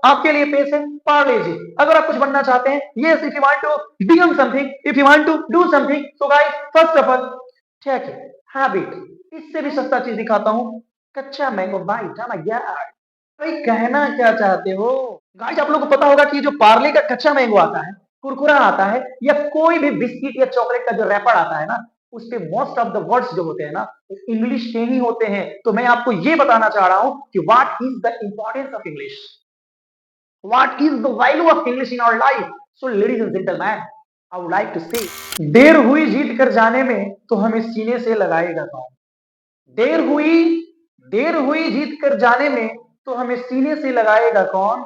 आपके लिए पेश है पार्ले जी। अगर आप कुछ बनना चाहते हैं, yes if you want to become something, if you want to do something, so guys first of all take it habit. इससे भी सस्ता चीज दिखाता हूं, कच्चा मैंगो बाइट। माय गॉड, भाई कहना क्या चाहते हो? गाइस आप लोगों को पता होगा कि जो पार्ले का कच्चा मैंगो आता है, कुरकुरा आता है, या कोई भी बिस्किट या चॉकलेट का जो रैपर आता है ना, उसपे मोस्ट ऑफ द वर्ड्स जो होते हैं ना, इंग्लिश के ही होते हैं। तो मैं आपको ये बताना चाह रहा हूं कि what is the importance of English, what is the value of English in our life. So ladies and gentleman, I would like to say, देर हुई जीत कर जाने में तो हमें सीने से लगाएगा कौन। देर हुई, देर हुई जीत कर जाने में तो हमें सीने से लगाएगा कौन।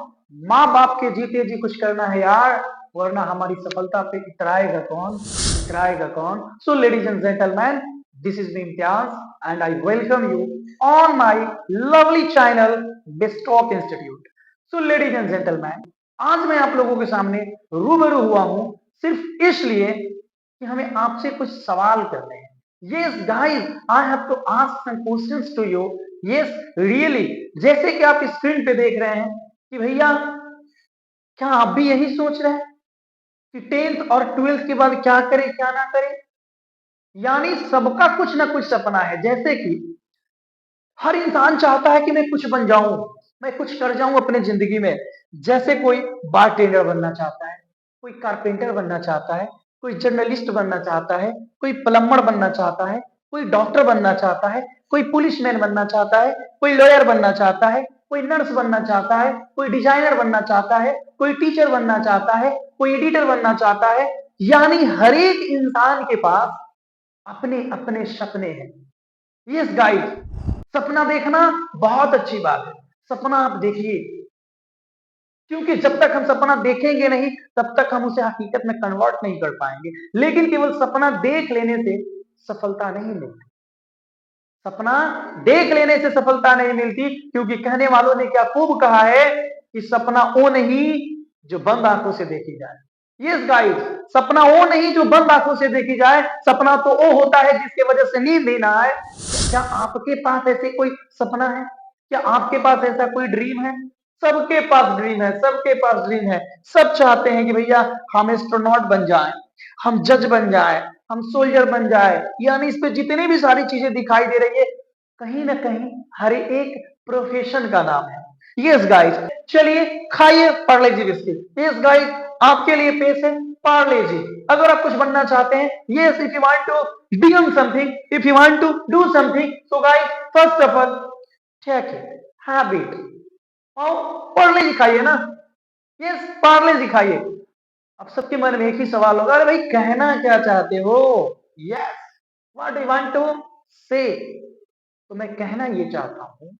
माँ बाप के जीते जी कुछ करना है यार, वरना हमारी सफलता पे इतराएगा कौन, इतराएगा कौन। So ladies and gentlemen, this is me Imtiaz and I welcome you on my lovely channel Bestock institute. So ladies and gentlemen, आज मैं आप लोगों के सामने रूबरू हुआ हूं सिर्फ इसलिए कि हमें आपसे कुछ सवाल करने हैं। Yes, guys, I have to ask some questions to you. Yes, really. जैसे कि आप स्क्रीन पे देख रहे हैं कि भैया, क्या आप भी यही सोच रहे हैं कि 10th और 12th के बाद क्या करें क्या ना करें? यानी सबका कुछ ना कुछ सपना है। जैसे कि हर इंसान चाहता है कि मैं कुछ बन जाऊं, मैं कुछ कर जाऊं अपने जिंदगी में। जैसे कोई बारटेंडर बनना चाहता है, कोई कारपेंटर बनना चाहता है, कोई जर्नलिस्ट बनना चाहता है, कोई प्लम्बर बनना चाहता है, कोई डॉक्टर बनना चाहता है, कोई पुलिसमैन बनना चाहता है, कोई लॉयर बनना चाहता है, कोई नर्स बनना चाहता है, कोई डिजाइनर बनना चाहता है, कोई टीचर बनना चाहता है, कोई एडिटर बनना चाहता है। यानी हर एक इंसान के पास अपने अपने सपने हैं। यस गाइस, सपना देखना बहुत अच्छी बात है। सपना आप देखिए, क्योंकि जब तक हम सपना देखेंगे नहीं, तब तक हम उसे हकीकत में कन्वर्ट नहीं कर पाएंगे। लेकिन केवल सपना देख लेने से सफलता नहीं मिलती, सपना देख लेने से सफलता नहीं मिलती, क्योंकि कहने वालों ने क्या खूब कहा है कि सपना वो नहीं जो बंद आंखों से देखी जाए। यस गाइस, सपना वो नहीं जो बंद आंखों से देखी जाए, सपना तो वो होता है जिसकी वजह से नींद ही ना आए। क्या आपके पास ऐसे कोई सपना है? क्या आपके पास ऐसा कोई ड्रीम है? सबके पास ड्रीम है, सबके पास ड्रीम है। सब चाहते हैं कि भैया हम एस्ट्रोनॉट बन जाएं, हम जज बन जाए, हम सोल्जर बन जाए। यानी इस पे जितनी भी सारी चीजें दिखाई दे रही है, कहीं ना कहीं हर एक प्रोफेशन का नाम है। यस गाइस, चलिए खाइए पार्ले जी बिस्किट। यस गाइस, आपके लिए पेश है पार्ले जी। अगर आप कुछ बनना चाहते हैं, yes if you want to become something, if you want to do something, so guys first of all take it habit. और पार्ले जी खाइए ना, यस पार्ले जी खाइए। अब सबके मन में एक ही सवाल होगा, अरे भाई कहना क्या चाहते हो? Yes, what you want to say. तो मैं कहना ये चाहता हूं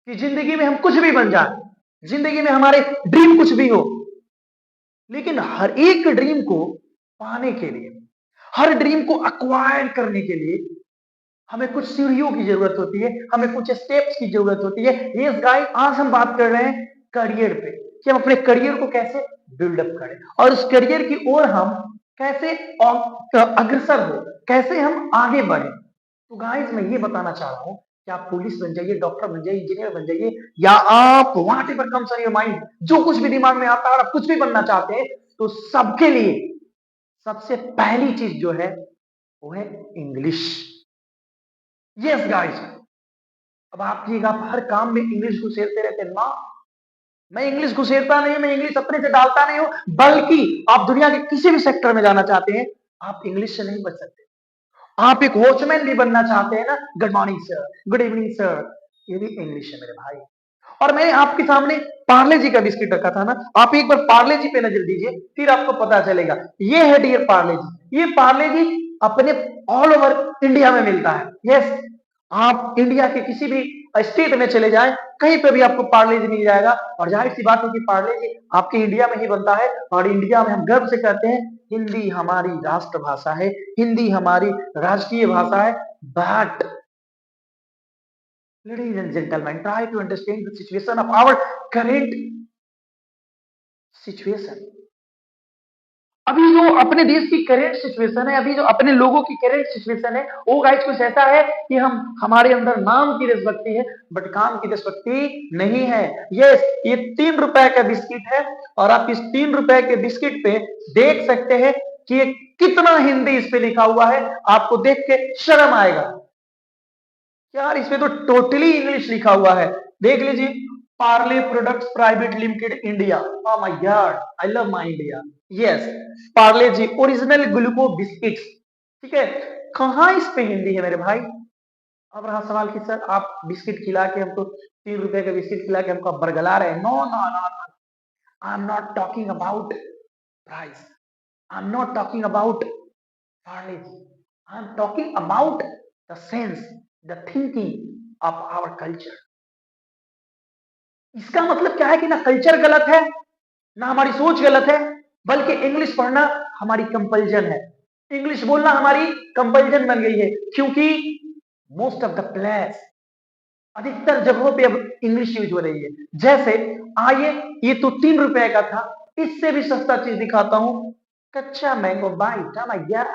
कि जिंदगी में हम कुछ भी बन जाए, जिंदगी में हमारे ड्रीम कुछ भी हो, लेकिन हर एक ड्रीम को पाने के लिए, हर ड्रीम को अक्वायर करने के लिए हमें कुछ सीढ़ियों की जरूरत होती है, हमें कुछ स्टेप्स की जरूरत होती है। यस गाइस, आज हम बात कर रहे हैं करियर पे, कि हम अपने करियर को कैसे बिल्डअप करें और उस करियर की ओर हम कैसे अग्रसर हो, कैसे हम आगे बढ़े। तो गाइस मैं ये बताना चाह रहा हूं कि आप पुलिस बन जाइए, डॉक्टर बन जाइए, इंजीनियर बन जाइए, या आप what ever comes on your mind, जो कुछ भी दिमाग में आता है और आप कुछ भी बनना चाहते हैं, तो सबके लिए सबसे पहली चीज जो है वो है इंग्लिश। यस गाइस, अब आप कहिएगा आप हर काम में इंग्लिश घुसेरते रहते हैं ना। मैं इंग्लिश घुसेरता नहीं, मैं इंग्लिश अपने से डालता नहीं हूं, बल्कि आप दुनिया के किसी भी सेक्टर में जाना चाहते हैं, आप इंग्लिश से नहीं बच सकते। आप एक वॉचमैन भी बनना चाहते हैं ना, good morning sir, good evening sir, ये भी इंग्लिश है मेरे भाई। और मैंने आपके सामने पार्ले जी का बिस्किट रखा था ना, आप एक बार पार्ले जी पे नजर दीजिए, फिर आपको पता चलेगा। ये है डियर पार्ले जी, ये पार्ले जी अपने ऑल ओवर इंडिया में मिलता है। यस, आप इंडिया के किसी भी स्टेट में चले जाएं, कहीं पे भी आपको पार्ले जी मिल जाएगा। और जाहिर सी बात है कि पार्ले जी आपके इंडिया में ही बनता है, और इंडिया में हम गर्व से कहते हैं हिंदी हमारी राष्ट्रभाषा है, हिंदी हमारी राष्ट्रीय भाषा है। But ladies and gentlemen, try to understand the situation of our current situation. अभी जो अपने देश की करेंट सिचुएशन है, अभी जो अपने लोगों की करेंट सिचुएशन है, वो गाइस कुछ ऐसा है कि हम हमारे अंदर नाम की देशभक्ति है बट काम की देशभक्ति नहीं है। यस, ये 3 रुपए का बिस्किट है और आप इस 3 रुपए के बिस्किट पे देख सकते हैं कि ये कितना हिंदी इस पे लिखा हुआ है। आपको देख के शर्म आएगा यार, इसमें तो टोटली इंग्लिश लिखा हुआ है। देख लीजिए, Parle products private limited India. Oh my God, I love my India. Yes, Parle G original gluco biscuits. ठीक है, कहाँ इस पे हिंदी है मेरे भाई। अब रहा सवाल कि सर आप बिस्किट खिला के हमको 3 रुपए का बिस्किट खिला के हमको आप बरगला रहे हैं। No no no, I am not talking about price, I am not talking about Parle G, I am talking about the sense, the thinking of our culture. इसका मतलब क्या है कि ना कल्चर गलत है, ना हमारी सोच गलत है, बल्कि इंग्लिश पढ़ना हमारी कंपल्जन है। इंग्लिश बोलना हमारी कंपल्जन बन गई है, क्योंकि मोस्ट ऑफ द प्लेस, अधिकतर जगहों पे अब इंग्लिश यूज हो रही है। जैसे आइए, ये तो 3 रुपए का था, इससे भी सस्ता चीज दिखाता हूं, कच्चा मैंगो बाइट। यार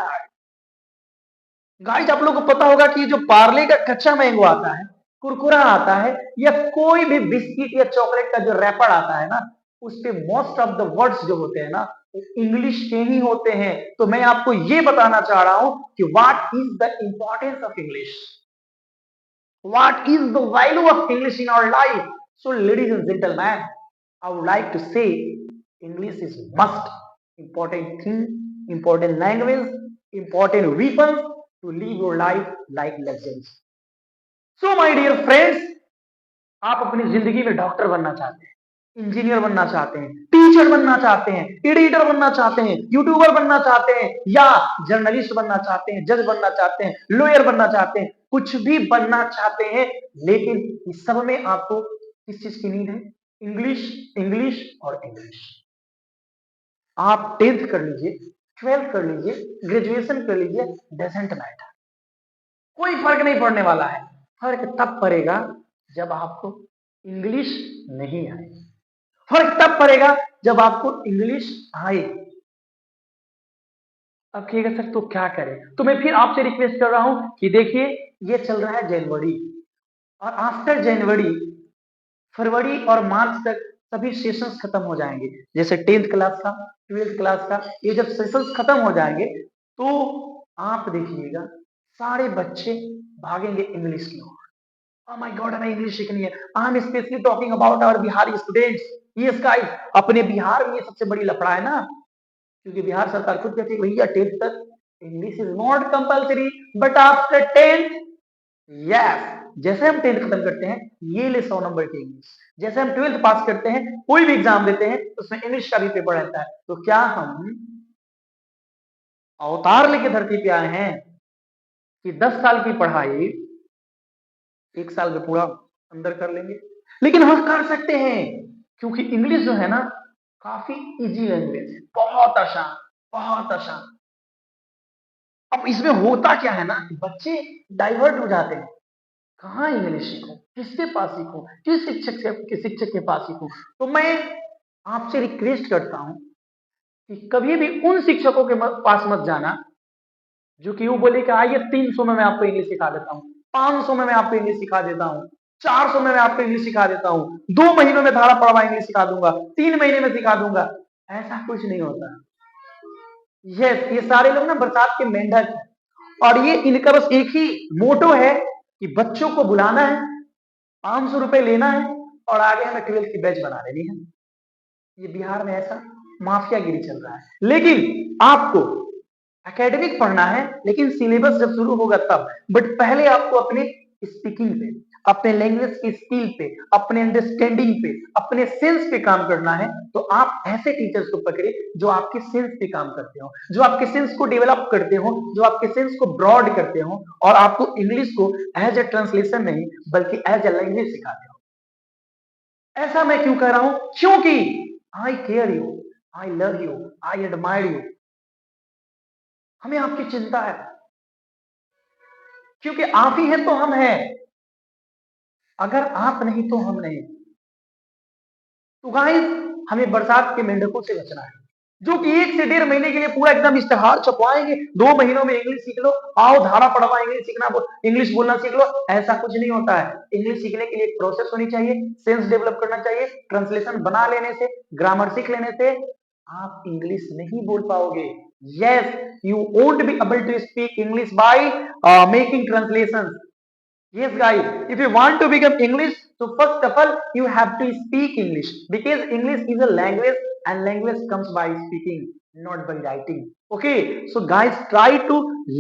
गाइस, आप लोगों को पता होगा कि जो पार्ले का कच्चा मैंगो आता है, कुरकुरा आता है, या कोई भी बिस्किट या चॉकलेट का जो रैपर आता है ना, उस पे मोस्ट ऑफ द वर्ड्स जो होते हैं ना, वो इंग्लिश के ही होते हैं। तो मैं आपको ये बताना चाह रहा हूं कि what is the importance of English, what is the value of English in our life. So ladies and gentleman, I would like to say English is must important thing, important language, important weapons to live your life like legends. So my dear friends, आप अपनी जिंदगी में doctor बनना चाहते हैं, engineer बनना चाहते हैं, टीचर बनना चाहते हैं, एडिटर बनना चाहते हैं, यूट्यूबर बनना चाहते हैं, या जर्नलिस्ट बनना चाहते हैं, जज बनना चाहते हैं, लॉयर बनना चाहते हैं, कुछ भी बनना चाहते हैं, लेकिन इस सब में आपको किस चीज की नीड है? इंग्लिश, इंग्लिश और इंग्लिश। आप 10th कर लीजिए, 12th कर लीजिए, ग्रेजुएशन कर लीजिए, डजेंट मैटर, कोई फर्क नहीं पड़ने वाला है। फर्क तब पड़ेगा जब आपको इंग्लिश नहीं आए, फर्क तब पड़ेगा जब आपको इंग्लिश आए। अब कहिएगा सर तो क्या करें, तो मैं फिर आपसे रिक्वेस्ट कर रहा हूं कि देखिए, ये चल रहा है जनवरी, और आफ्टर जनवरी फरवरी और मार्च तक सभी सेशंस खत्म हो जाएंगे। जैसे 10th क्लास का, 12th क्लास का, ये जब सेशंस खत्म हो जाएंगे तो आप देखिएगा सारे बच्चे भागेंगे इंग्लिश की ओर। ओह माय गॉड, हमें इंग्लिश सीखनी है। I am specially talking about our Bihari students. Yes guys, अपने बिहार में ये सबसे बड़ी लफड़ा है ना, क्योंकि बिहार सरकार खुद कहती है भैया 10th तक English is not compulsory, but after 10th, yes, जैसे हम 10th खत्म करते हैं ये ले 100 नंबर की इंग्लिश, जैसे हम 12th पास करते हैं, कोई भी एग्जाम देते हैं उसमें इंग्लिश का भी पेपर रहता है। तो क्या हम अवतार लेके धरती पे आए हैं कि 10 साल की पढ़ाई 1 साल में पूरा अंदर कर लेंगे? लेकिन हम कर सकते हैं, क्योंकि इंग्लिश जो है ना, काफी इजी लैंग्वेज है, बहुत आसान, बहुत आसान। अब इसमें होता क्या है ना कि बच्चे डाइवर्ट हो जाते हैं, कहाँ इंग्लिश सीखूं, किसके पास सीखूं, किस शिक्षक के पास सीखूं। तो मैं आपसे रिक्वेस्ट करता हूं कि कभी भी उन शिक्षकों के पास मत जाना जो कि वो बोले कि आइए 300 में मैं आपको इंग्लिश सिखा देता हूँ, 500 में मैं आपको इंग्लिश सिखा देता हूँ, 400 में मैं आपको इंग्लिश सिखा देता हूँ, 2 महीनों में धारा पढ़वा इंग्लिश सिखा दूंगा, 3 महीने में सिखा दूंगा। ऐसा कुछ नहीं होता। ये सारे लोग ना बरसात के मेंढक हैं, और ये इनका बस एक ही मोटो है कि बच्चों को बुलाना है, 500 रुपए लेना है, और आगे हमें 12th की बैच बना देनी है। ये बिहार में ऐसा माफियागिरी चल रहा है। लेकिन आपको एकेडमिक पढ़ना है, लेकिन सिलेबस जब शुरू होगा तब। बट पहले आपको अपने स्पीकिंग पे, अपने लैंग्वेज की स्किल पे, अपने अंडरस्टैंडिंग पे, अपने सेंस पे काम करना है। तो आप ऐसे टीचर्स को पकड़े जो आपके सेंस पे काम करते हो, जो आपके सेंस को डेवलप करते हो, जो आपके सेंस को ब्रॉड करते हो, और आपको इंग्लिश को एज ए ट्रांसलेशन नहीं बल्कि एज ए लैंग्वेज सिखाते हो। ऐसा मैं क्यों कह रहा हूं? क्योंकि I care you, I love you, I admire you. हमें आपकी चिंता है, क्योंकि आप ही हैं तो हम हैं, अगर आप नहीं तो हम नहीं। तो गाइस, हमें बरसात के मेंढकों से बचना है। जो कि 1 से 1.5 महीने के लिए पूरा एकदम इश्तेहार छपवाएंगे, 2 महीनों में इंग्लिश सीख लो, आओ धारा पढ़वा इंग्लिश सीखना, इंग्लिश बोलना सीख लो। ऐसा कुछ नहीं होता है। इंग्लिश सीखने के लिए एक प्रोसेस होनी चाहिए, सेंस डेवलप करना चाहिए। ट्रांसलेशन बना लेने से, ग्रामर सीख लेने से आप इंग्लिश नहीं बोल पाओगे। Yes, you won't be able to speak English by making translation. Yes, guys, if you want to become English, so first of all, you have to speak English because English is a language and language comes by speaking, not by writing. Okay, so guys, try to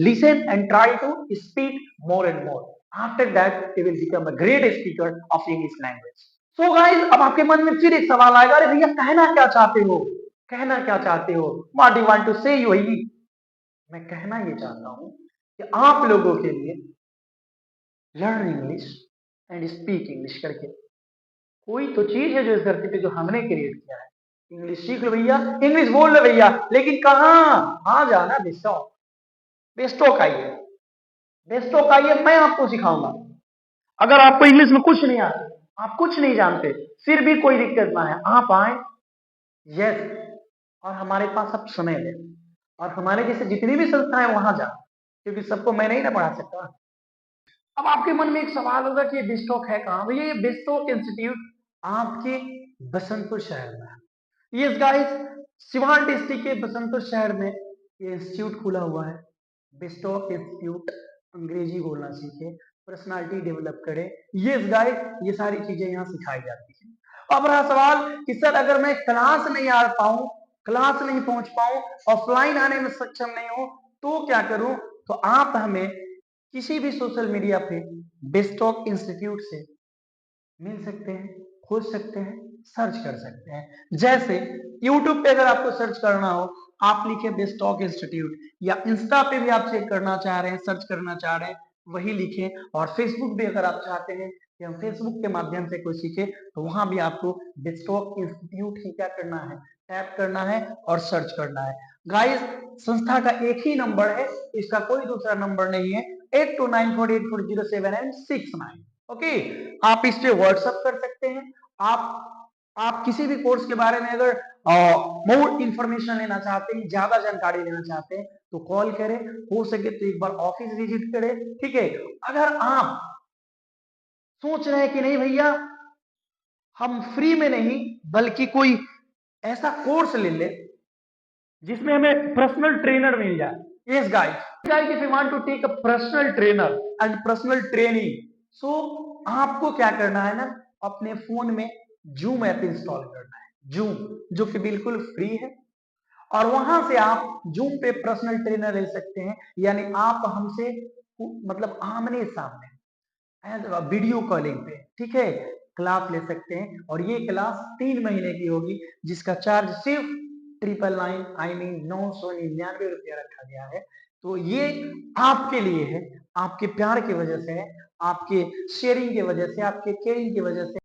listen and try to speak more and more. After that, you will become a great speaker of English language. So guys, अब आपके मन में फिर एक सवाल आएगा, अरे भैया कहना क्या चाहते हो? कहना क्या चाहते हो? What do you want to say? You मैं कहना ये चाहता हूँ कि आप लोगों के लिए learn English and speak English करके कोई तो चीज है जो इस धरती पे जो हमने क्रिएट किया है। इंग्लिश सीख लो भैया, इंग्लिश बोल लो भैया, लेकिन कहाँ? आ जाना बेस्टॉक। बेस्टॉक आइए, बेस्टॉक आइए, मैं आपको सिखाऊंगा। अगर आपको इंग्लिश में कुछ नहीं आता, आप कुछ नहीं जानते, फिर भी कोई दिक्कत ना है, आप आए। यस, और हमारे पास अब समय है, और हमारे जैसे जितनी भी संस्थाएं वहां जाए, क्योंकि सबको मैं नहीं ना पढ़ा सकता। अब आपके मन में एक सवाल होगा कि ये बिस्टॉक है कहाँ? भैया ये बिस्टॉक इंस्टीट्यूट आपके बसंतपुर शहर में है। यस गाइस, सिवान डिस्ट्रिक्ट के बसंतपुर शहर में ये इंस्टीट्यूट खुला हुआ है। बिस्टॉक इंस्टीट्यूट, अंग्रेजी बोलना सीखे, पर्सनालिटी डेवलप करे। यस गाइस, ये सारी चीजें यहाँ सिखाई जाती है। अब रहा सवाल कि सर अगर मैं क्लास नहीं आ पाऊं, क्लास नहीं पहुंच पाऊं, ऑफलाइन आने में सक्षम नहीं हूं, तो क्या करूं? तो आप हमें किसी भी सोशल मीडिया पे बेस्टॉक इंस्टीट्यूट से मिल सकते हैं, खोज सकते हैं, सर्च कर सकते हैं। जैसे यूट्यूब पे अगर आपको सर्च करना हो, आप लिखे बेस्टॉक इंस्टीट्यूट, या इंस्टा पे भी आप चेक करना चाह रहे हैं, सर्च करना चाह रहे हैं, वही लिखे। और फेसबुक भी अगर आप चाहते हैं कि हम फेसबुक के माध्यम से कुछ सीखे, तो वहां भी आपको बेस्टॉक इंस्टीट्यूट ही क्या करना है, टैप करना है और सर्च करना है। गाइस, संस्था का एक ही नंबर है, इसका कोई दूसरा नंबर नहीं है, 8294840769। ओके, आप इस पे व्हाट्सएप कर सकते हैं। आप किसी भी कोर्स के बारे में अगर मोर इंफॉर्मेशन लेना चाहते हैं, ज्यादा जानकारी लेना चाहते हैं, तो कॉल करें, हो सके तो एक बार ऑफिस विजिट करें। ठीक है, अगर आप सोच रहे हैं कि नहीं भैया हम फ्री में नहीं बल्कि कोई ऐसा कोर्स ले ले जिसमें हमें पर्सनल ट्रेनर मिल जाए। Yes guys, if you want to take a personal trainer and personal training, so आपको क्या करना है ना, अपने फोन में जूम ऐप इंस्टॉल करना है। जूम, जो कि बिल्कुल फ्री है, और वहां से आप जूम पे पर्सनल ट्रेनर ले सकते हैं। यानी आप हमसे मतलब आमने सामने वीडियो कॉलिंग पे, ठीक है, क्लास ले सकते हैं। और ये क्लास 3 महीने की होगी, जिसका चार्ज सिर्फ 999 आई मीन 999 रुपया रखा गया है। तो ये आपके लिए है, आपके प्यार की वजह से है, आपके शेयरिंग की वजह से, आपके केयरिंग की वजह से।